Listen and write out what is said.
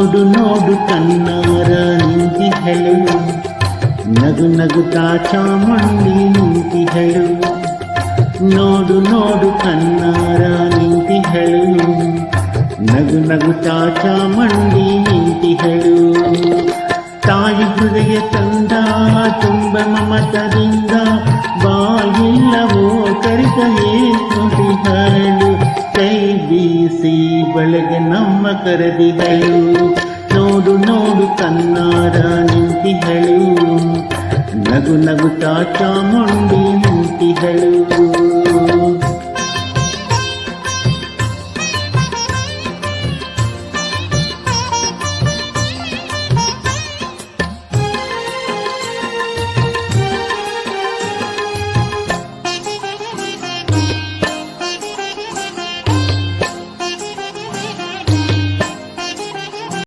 ನೋಡು ನೋಡು ಕಣ್ಣಾರ ನಿಂತಿಹಳು, ನಗು ನಗುತ್ತಾ ಚಾಮುಂಡಿ ನಿಂತಿಹಳು. ನೋಡು ನೋಡು ಕಣ್ಣಾರ ನಿಂತಿಹಳು, ನಗು ನಗುತ್ತಾ ಚಾಮುಂಡಿ ನಿಂತಿಹಳು. ತಾಯಿ ಹೃದಯ ತಂದ ತುಂಬ ಮಮತದಿಂದ, ಬಾಯಿಲ್ಲವೋ ಕರೆತಲೇ ನುಡಿಹಳು. ಕೈ ಬೀಸಿ ಬಳಗ ನಮ್ಮ ಕರೆದಿಹಳು. ನೋಡು ನೋಡು ಕಣ್ಣಾರ ನಿಂತಿಹಳು, ನಗು ನಗುತ್ತಾ ಚಾಮುಂಡಿ ನಿಂತಿಹಳು.